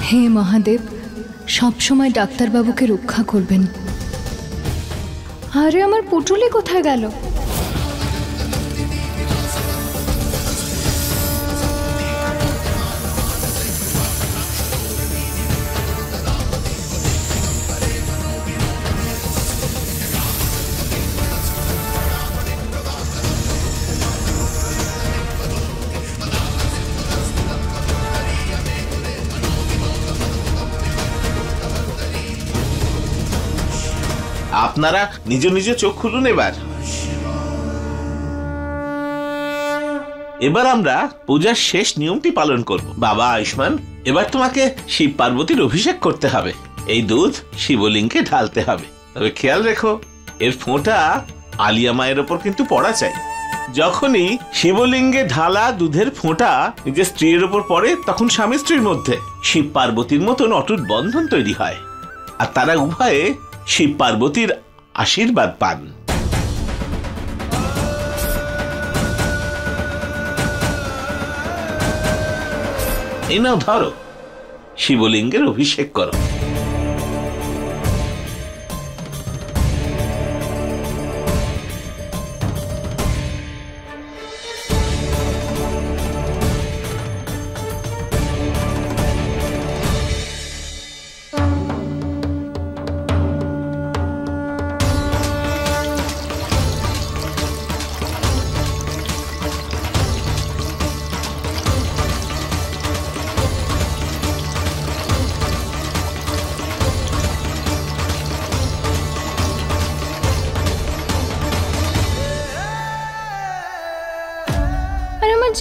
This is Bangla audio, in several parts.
হে মহাদেব, সবসময় ডাক্তারবাবুকে রক্ষা করবেন। আরে আমার পুটুলি কোথায় গেল? আপনারা নিজ নিজ চোখ খুলুন। এবার আমরা পূজার শেষ নিয়মটি পালন করব। বাবা আয়ুষ্মান, এবার তোমাকে শিব পার্বতীর অভিষেক করতে হবে। এই দুধ শিবলিঙ্গে ঢালতে হবে। তবে খেয়াল রেখো, এর ফোঁটা আলিয়া মায়ের ওপর কিন্তু পড়া চাই। যখনই শিবলিঙ্গে ঢালা দুধের ফোঁটা নিজের স্ত্রীর ওপর পড়ে, তখন স্বামী স্ত্রীর মধ্যে শিব পার্বতীর মতন অটুট বন্ধন তৈরি হয়, আর তারা উভয়ে শিব পার্বতীর আশীর্বাদ পান। এই নাও ধরো, শিবলিঙ্গের অভিষেক করো।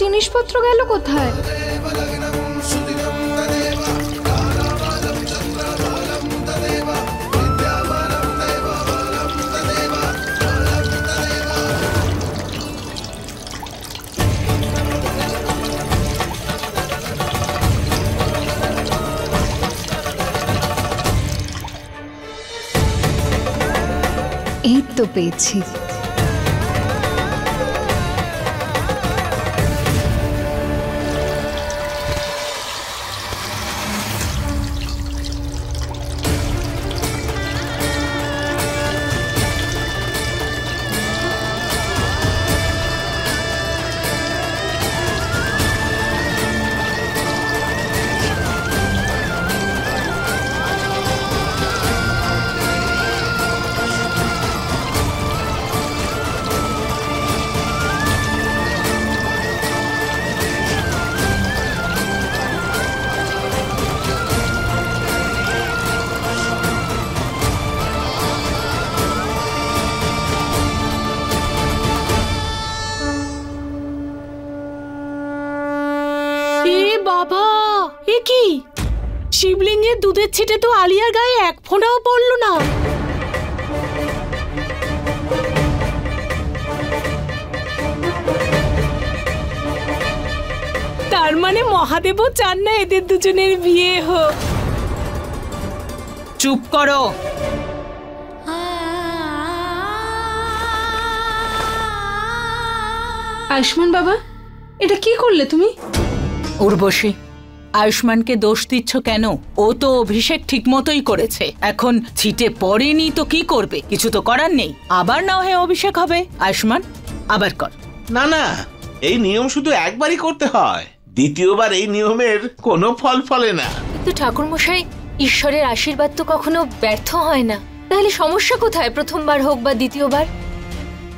জিনিসপত্র গেল কোথায়? এই তো পেয়েছি। বাবা, এ কি? শিবলিঙ্গের দুধের ছিটে তো আলিয়ার গায়ে এক ফোঁটাও পড়লো না। তার মানে মহাদেবও চান না এদের দুজনের বিয়ে হোক। চুপ করো। আয়ুষ্মান বাবা, এটা কি করলে তুমি? উর্বশী, আয়ুষ্মানকে দোষ দিচ্ছ কেন? ও তো অভিষেক ঠিক মতোই করেছে। এখন ছিটে পড়েনি তো কি করবে? কিছু তো করার নেই। আবার না হয় অভিষেক হবে। আয়ুষ্মান, আবার কর। না না, এই নিয়ম শুধু একবারই করতে হয়, দ্বিতীয়বার এই নিয়মের কোনো ফল ফলে না। কিন্তু ঠাকুরমশাই, ঈশ্বরের আশীর্বাদ তো কখনো ব্যর্থ হয় না। তাহলে সমস্যা কোথায়, প্রথমবার হোক বা দ্বিতীয়বার?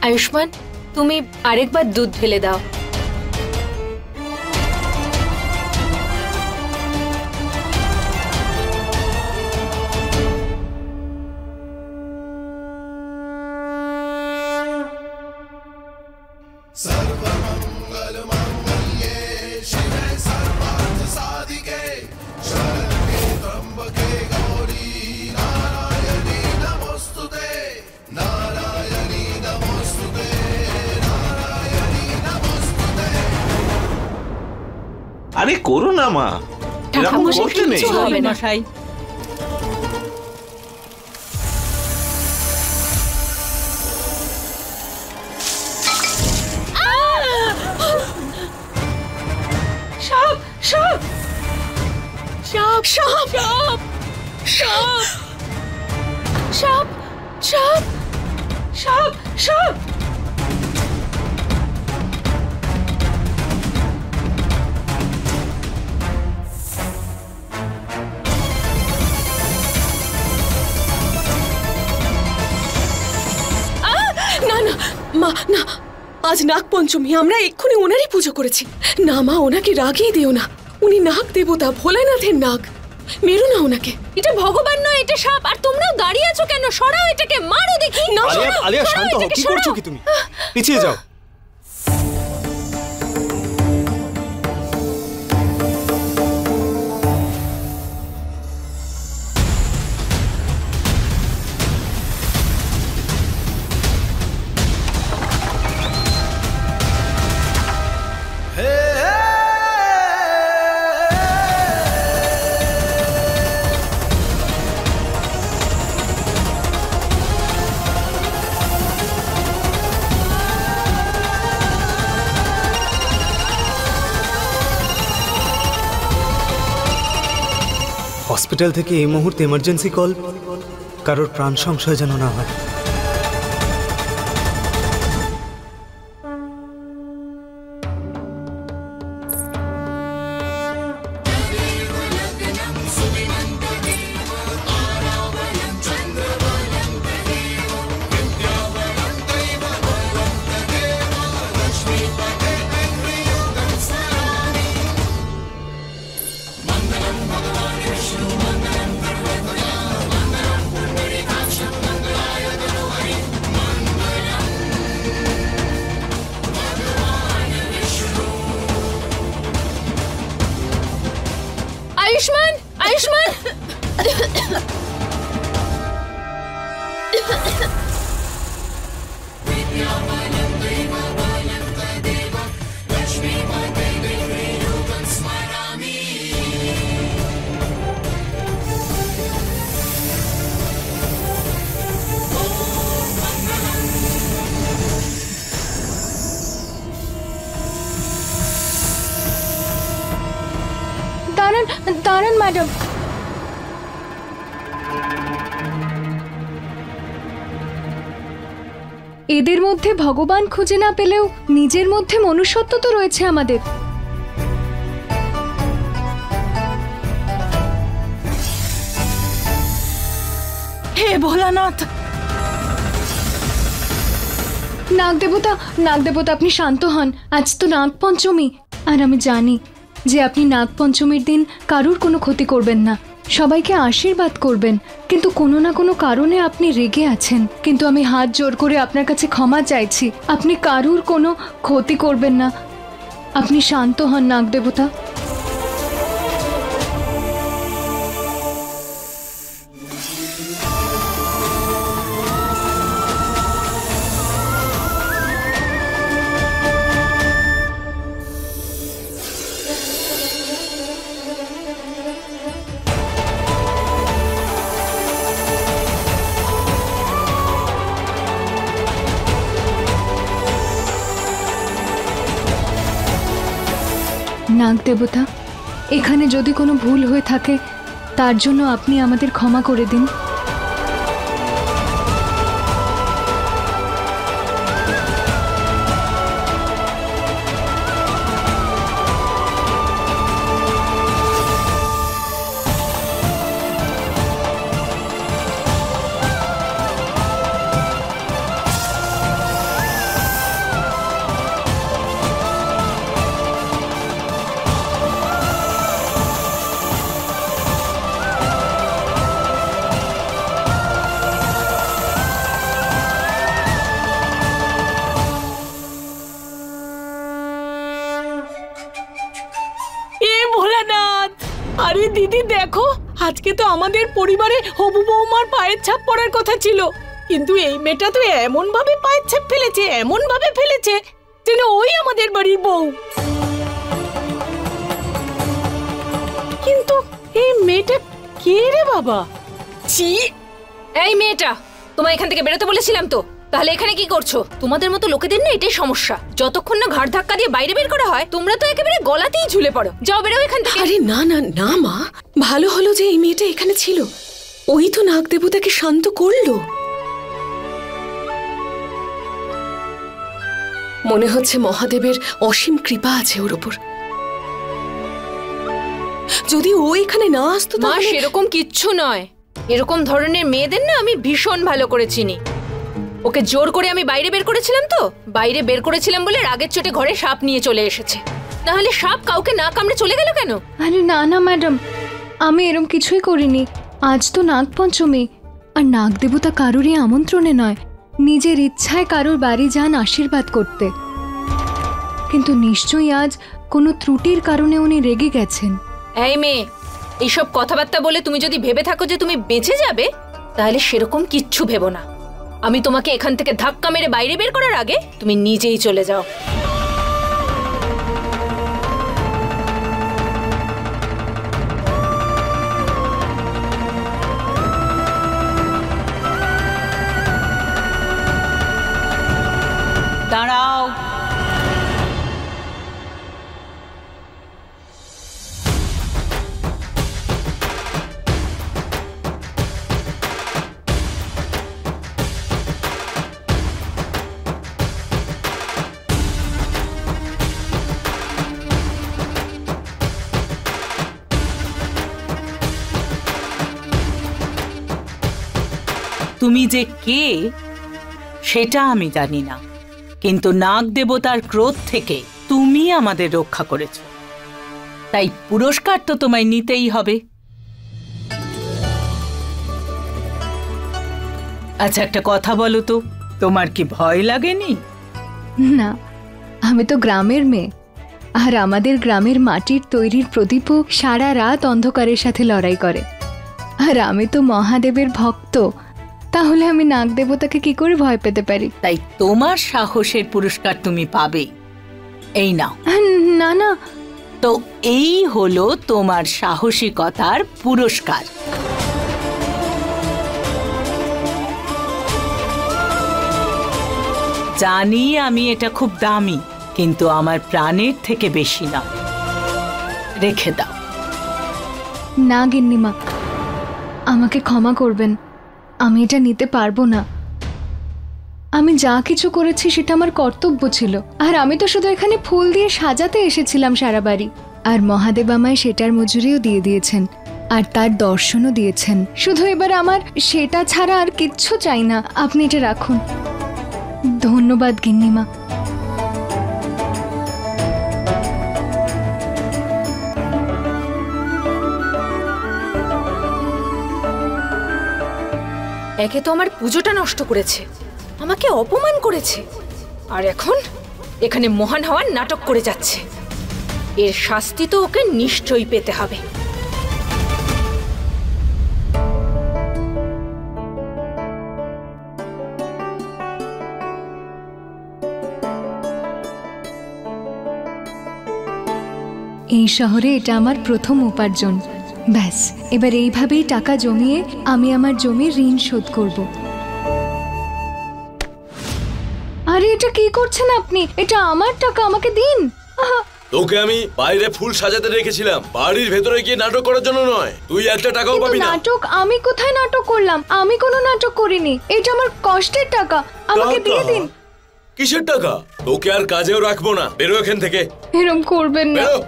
আয়ুষ্মান, তুমি আরেকবার দুধ ঢেলে দাও। আরে করো না মা, এরকম করতে নেই। সাপ সাপ সাপ সাপ সাপ সাপ সাপ না না মা, না, আজ নাগ পঞ্চমী, আমরা এক্ষুনি ওনারই পুজো করেছি। না মা, ওনাকে রাগিয়ে দিও না, উনি নাগ দেবতা, ভোলানাথের নাগ, মেরো না ওনাকে। এটা ভগবান নয়, এটা সাপ। আর তোমরাও দাঁড়িয়ে আছো কেন? সরাও এটাকে, মারো দেখি। না, আলিয়া, আলিয়া শান্ত হও, কি করছো কি তুমি? পিছিয়ে যাও। হসপিটাল থেকে এই মুহূর্তে এমার্জেন্সি কল, কারোর প্রাণ সংশয় যেন না হয়। আয়ুষ্মান, আয়ুষ্মান, দাঁড়ান দাঁড়ান ম্যাডাম। এদের মধ্যে ভগবান খুঁজে না পেলেও নিজের মধ্যে মনুষ্যত্ব তো রয়েছে আমাদের। হে ভোলানাথ! নাগ দেবতা আপনি শান্ত হন। আজ তো নাগ পঞ্চমী, আর আমি জানি যে আপনি নাগ পঞ্চমীর দিন কারুর কোনো ক্ষতি করবেন না, সবাইকে আশীর্বাদ করবেন। কিন্তু কোনো না কোনো কারণে আপনি রেগে আছেন। কিন্তু আমি হাত জোর করে আপনার কাছে ক্ষমা চাইছি, আপনি কারুর কোনো ক্ষতি করবেন না। আপনি শান্ত হন নাগ দেবতা। নাগ দেবতা, এখানে যদি কোনো ভুল হয়ে থাকে তার জন্য আপনি আমাদের ক্ষমা করে দিন। আরে দিদি দেখো, আজকে তো আমাদের পরিবারে হবু বৌমার পায়ের ছাপ পড়ার কথা ছিল, কিন্তু এই মেয়েটা তো এমন ভাবে পায়ের ছাপ ফেলেছে, এমন ভাবে ফেলেছে যেন ওই আমাদের বাড়ির বউ। কিন্তু এই মেয়েটা কে রে বাবা? ছি! এই মেয়েটা, তোমায় এখান থেকে বেরোতে বলেছিলাম তো। তাহলে এখানে কি করছো? তোমাদের মতো লোকেদের না এটাই সমস্যা, যতক্ষণ না ঘাড় ধাক্কা দিয়ে বাইরে বের করা হয় তোমরা তো একেবারে গলাতেই ঝুলে পড়ো। যাও, বেরো এখান থেকে। আরে না না না মা, ভালো হলো যে এই মেয়েটা এখানে ছিল, ওই তো নাগ দেবতাকে শান্ত করলো। মনে হচ্ছে মহাদেবের অসীম কৃপা আছে ওর ওপর। যদি ও এখানে না আসতো মা, সেরকম কিচ্ছু নয়। এরকম ধরনের মেয়েদের না আমি ভীষণ ভালো করে চিনি। ওকে জোর করে আমি বাইরে বের করেছিলাম, তো বাইরে বের করেছিলাম বলে রাগের চোটে ঘরে সাপ নিয়ে চলে এসেছে। নাহলে সাপ কাউকে না কামড়ে চলে গেল কেন? আরে না না ম্যাডাম, আমি এরম কিছুই করিনি। আজ তো নাগ পঞ্চমী, আর নাগ দেবতা কারোরই আমন্ত্রণে নয়, নিজের ইচ্ছায় কারোর বাড়ি যান আশীর্বাদ করতে। কিন্তু নিশ্চয়ই আজ কোনো ত্রুটির কারণে উনি রেগে গেছেন। এই মেয়ে, এইসব কথাবার্তা বলে তুমি যদি ভেবে থাকো যে তুমি বেঁচে যাবে, তাহলে সেরকম কিচ্ছু ভেবো না। আমি তোমাকে এখান থেকে ধাক্কা মেরে বাইরে বের করার আগে তুমি নিজেই চলে যাও। দাঁড়াও। তুমি যে কে সেটা আমি জানি না, কিন্তু নাগ দেবতার ক্রোধ থেকে তুমি আমাদের রক্ষা করেছ, তাই পুরস্কার তো তোমায় নিতেই হবে। আচ্ছা, একটা কথা বলো তো, তোমার কি ভয় লাগেনি? না, আমি তো গ্রামের মেয়ে, আর আমাদের গ্রামের মাটির তৈরির প্রদীপও সারা রাত অন্ধকারের সাথে লড়াই করে। আর আমি তো মহাদেবের ভক্ত, তাহলে আমি নাগ দেবতাকে কি করে ভয় পেতে পারি? তাই তোমার সাহসের পুরস্কার তুমি পাবে। এই নাও। না না, তো এই হলো তোমার সাহসিকতার পুরস্কার। জানি আমি এটা খুব দামি, কিন্তু আমার প্রাণের থেকে বেশি না। রেখে দাও। না গিন্নিমা, আমাকে ক্ষমা করবেন, আমি এটা নিতে পারবো না। আমি যা কিছু করেছি সেটা আমার কর্তব্য ছিল, আর আমি তো শুধু এখানে ফুল দিয়ে সাজাতে এসেছিলাম সারা বাড়ি। আর মহাদেব আমায় সেটার মজুরিও দিয়ে দিয়েছেন, আর তার দর্শনও দিয়েছেন। শুধু এবার আমার সেটা ছাড়া আর কিচ্ছু চাই না। আপনি এটা রাখুন। ধন্যবাদ গিন্নিমা। একে তো আমার পুজোটা নষ্ট করেছে, আমাকে অপমান করেছে, আর এখন এখানে মহান হওয়ার নাটক করে যাচ্ছে। এর শাস্তি তো ওকে নিশ্চয়ই পেতে হবে। এই শহরে এটা আমার প্রথম উপার্জন। ব্যাস, এবার এইভাবেই টাকা জমিয়ে আমি আমার জমির ঋণ শোধ করব। আরে এটা কি করছেন আপনি? এটা আমার টাকা, আমাকে দিন। তোকে আমি বাইরে ফুল সাজাতে রেখেছিলাম, বাড়ির ভেতরে গিয়ে নাটক করার জন্য নয়। তুই একটা টাকাও পাবি না। নাটক? আমি কোথায় নাটক করলাম? আমি কোনো নাটক করিনি। এটা আমার কষ্টের টাকা, আমাকে দিয়ে দিন। কিসের টাকা? তোকে আর কাজেও রাখবো না। বেরো এখান থেকে। এরকম করবেন না। বেরো,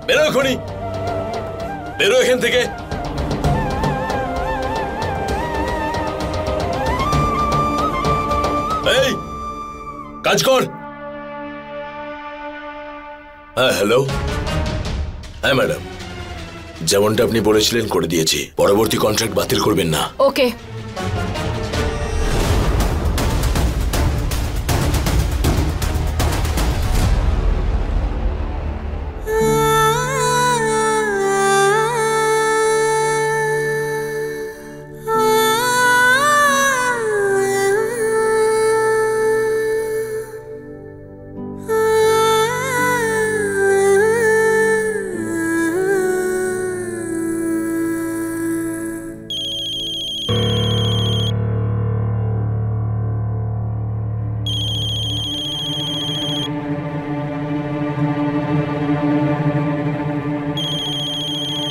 বেরো এখনই, বেরো এখান থেকে। এই কাজ কর। হ্যাঁ হ্যালো, হ্যাঁ ম্যাডাম, যেমনটা আপনি বলেছিলেন করে দিয়েছি। পরবর্তী কন্ট্রাক্ট বাতিল করবেন না। ওকে।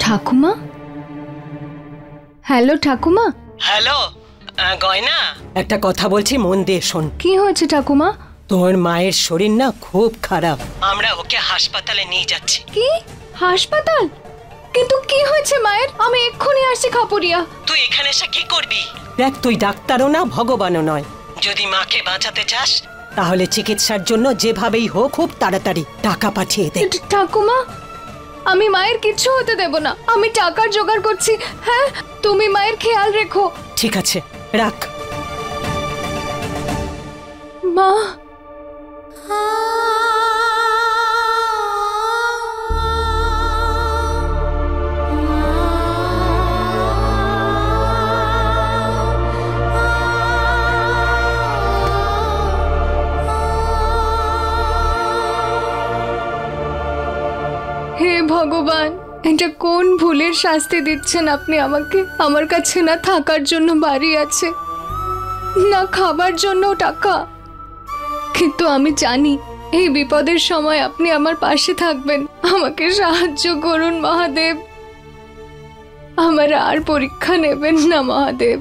ঠাকুমা? হ্যালো ঠাকুমা। হ্যালো গয়না, একটা কথা বলছি, মন দিয়ে শোন। কি হয়েছে ঠাকুমা? তোর মায়ের শরীর না খুব খারাপ, আমরা ওকে হাসপাতালে নিয়ে যাচ্ছি। কি হাসপাতাল? কিন্তু কি হয়েছে মায়ের? আমি এক্ষুনি আসছি খাপুরিয়া। তুই এখানে এসে কি করবি? দেখ, তুই ডাক্তারও না ভগবানও নয়। যদি মাকে বাঁচাতে চাস তাহলে চিকিৎসার জন্য যেভাবেই হোক খুব তাড়াতাড়ি টাকা পাঠিয়ে দে। ঠাকুমা, আমি মায়ের কিচ্ছু হতে দেব না। আমি টাকার জোগাড় করছি। হ্যাঁ, তুমি মায়ের খেয়াল রেখো। ঠিক আছে, রাখ। মা, হে ভগবান, এটা কোন ভুলের শাস্তি দিচ্ছেন আপনি আমাকে? আমার কাছে না থাকার জন্য বাড়ি আছে, না খাবার জন্য টাকা, কিন্তু আমি জানি এই বিপদের সময় আপনি আমার পাশে থাকবেন। আমাকে সাহায্য করুন মহাদেব, আমার আর পরীক্ষা নেবেন না মহাদেব।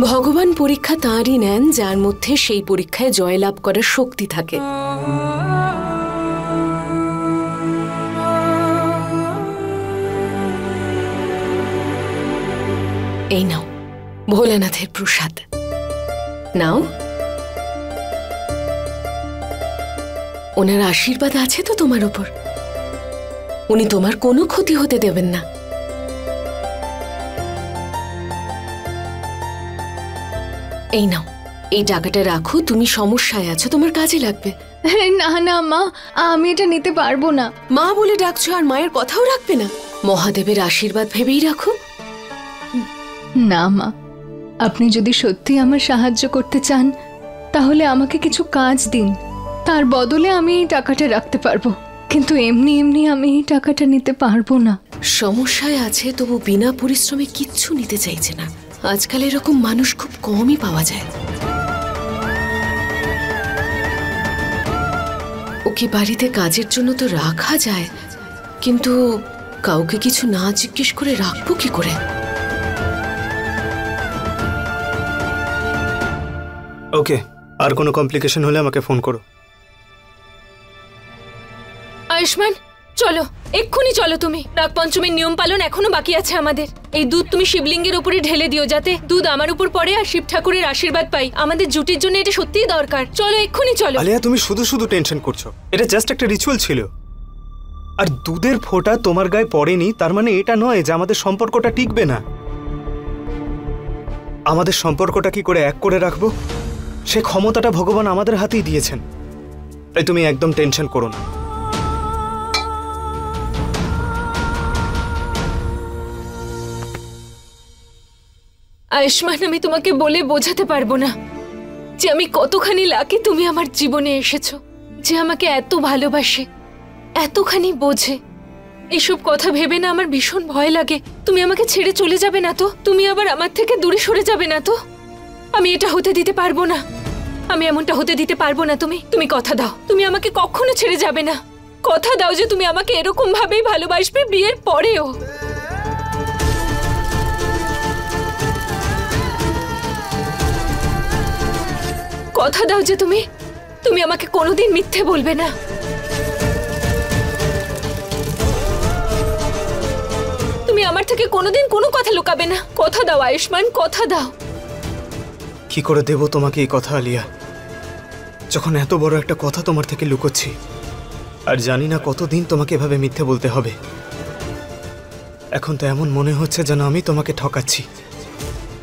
ভগবান পরীক্ষা তাঁরই নেন যার মধ্যে সেই পরীক্ষায় জয়লাভ করার শক্তি থাকে। এই নাও ভোলানাথের প্রসাদ, নাও। ওনার আশীর্বাদ আছে তো তোমার ওপর, উনি তোমার কোনো ক্ষতি হতে দেবেন না। এই নাও, এই টাকাটা রাখো, তুমি সমস্যায় আছো, তোমার কাজে লাগবে। না না মা, আমি এটা নিতে পারবো না। মা বলে ডাকছো আর মায়ের কথাও রাখবে না? মহাদেবের আশীর্বাদ ভেবেই রাখো। না মা, আপনি যদি সত্যি আমার সাহায্য করতে চান তাহলে আমাকে কিছু কাজ দিন, তার বদলে আমি এই টাকাটা রাখতে পারবো, কিন্তু এমনি এমনি আমি এই টাকাটা নিতে পারবো না। সমস্যায় আছে তবু বিনা পরিশ্রমে কিচ্ছু নিতে চাইছে না। আজকাল এরকম মানুষ খুব কমই পাওয়া যায়। ওকে বাড়িতে কাজের জন্য তো রাখা যায়, কিন্তু কাউকে কিছু না জিজ্ঞেস করে রাখবো কি করে? ওকে, আর কোনো কমপ্লিকেশন হলে আমাকে ফোন করো। আয়ুষ্মান, চলো এক্ষুনি চলো। তুমি নাগপঞ্চমীর নিয়ম পালন এখনো বাকি আছে আমাদের। এই দুধ তুমি শিবলিঙ্গের উপরে ঢেলে দিও, যাতে দুধ আমার উপর পড়ে আর শিব ঠাকুরের আশীর্বাদ পাই। আমাদের জুটির জন্য এটা সত্যিই দরকার। চলো এক্ষুনি চলো। আলিয়া, তুমি শুধু শুধু টেনশন করছো। এটা জাস্ট একটা রিচুয়াল ছিল। আর দুধের ফোঁটা তোমার গায়ে পড়েনি তার মানে এটা নয় যে আমাদের সম্পর্কটা টিকবে না। আমাদের সম্পর্কটা কি করে এক করে রাখবো সে ক্ষমতাটা ভগবান আমাদের হাতেই দিয়েছেন। তাই তুমি একদম টেনশন করো না। আয়ুষ্মান, আমি তোমাকে বলে বোঝাতে পারবো না যে আমি কতখানি লাকি তুমি আমার জীবনে এসেছো, যে আমাকে এত ভালোবাসে, এতখানি বোঝে। এইসব কথা ভেবে না আমার ভীষণ ভয় লাগে। তুমি আমাকে ছেড়ে চলে যাবে না তো? তুমি আবার আমার থেকে দূরে সরে যাবে না তো? আমি এটা হতে দিতে পারবো না। আমি এমনটা হতে দিতে পারবো না। তুমি কথা দাও, তুমি আমাকে কখনো ছেড়ে যাবে না। কথা দাও যে তুমি আমাকে এরকম ভাবেই ভালোবাসবে বিয়ের পরেও। কথা দাও যে তুমি আমাকে কোনোদিন মিথ্যে বলবে না। তুমি আমার থেকে কোনোদিন কোনো কথা লুকাবে না। কথা দাও আয়ুষ্মান, কথা দাও। কি করে দেব তোমাকে এই কথা আলিয়া, যখন এত বড় একটা কথা তোমার থেকে লুকোচ্ছি, আর জানি না কতদিন তোমাকে এভাবে মিথ্যে বলতে হবে। এখন তো এমন মনে হচ্ছে যেন আমি তোমাকে ঠকাচ্ছি।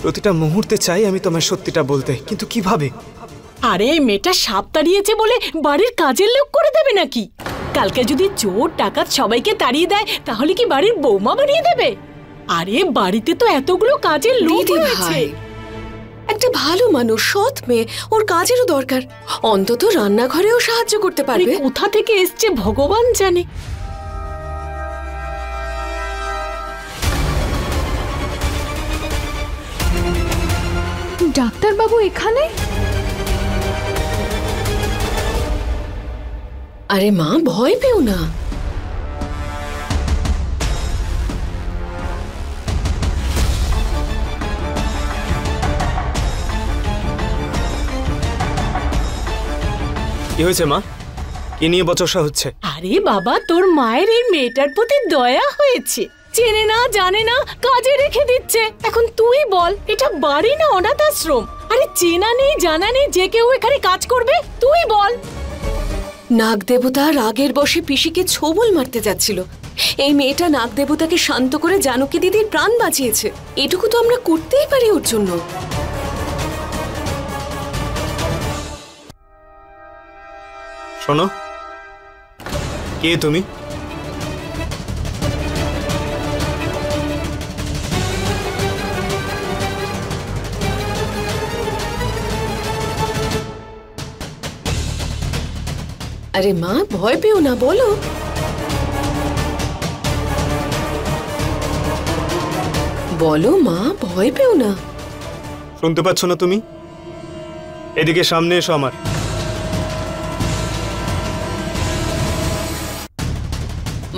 প্রতিটা মুহূর্তে চাই আমি তোমার সত্যিটা বলতে, কিন্তু কিভাবে? আরে এই মেয়েটা সাপ তাড়িয়েছে বলে বাড়ির কাজের লোক করে দেবে নাকি? কালকে যদি চোর ডাকাত সবাইকে তাড়িয়ে দেয় তাহলে কি বাড়ির বৌমা বানিয়ে দেবে? আরে বাড়িতে তো এতগুলো কাজের লোক রয়েছে। একটা ভালো মানুষ, সৎ মেয়ে, ওর কাজেরও দরকার। অন্তত রান্নাঘরেও সাহায্য করতে পারবে। কোথা থেকে এসছে ভগবান জানে। ডাক্তারবাবু এখানে? আরে মা, ভয় পেও না। কি হয়েছে মা? কি নিয়ে বচসা হচ্ছে? আরে বাবা, তোর মায়ের এই মেয়েটার প্রতি দয়া হয়েছে। চেনে না জানে না, কাজে রেখে দিচ্ছে। এখন তুই বল, এটা বাড়ি না অনাথ আশ্রম? আরে চেনা নেই জানা নেই, যে কেউ এখানে কাজ করবে? তুই বল। নাগ দেবতা রাগের বশে পিসিকে ছোবল মারতে যাচ্ছিল। এই মেয়েটা নাগ দেবতাকে শান্ত করে জানকী দিদির প্রাণ বাঁচিয়েছে। এটুকু তো আমরা করতেই পারি ওর জন্য। শোনো, কে তুমি? আরে মা, ভয় পেও না, বলো। বলো মা, ভয় পেও না। শুনতে পাচ্ছ না তুমি? এদিকে সামনে এসো আমার।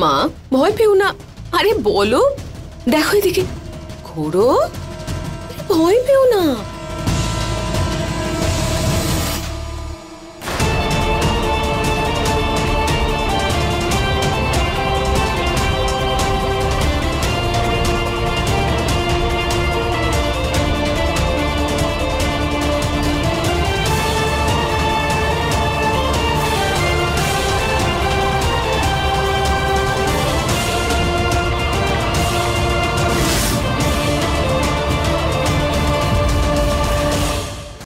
মা, ভয় পেও না। আরে বলো, দেখো এদিকে ঘোরো। ভয় পেও না।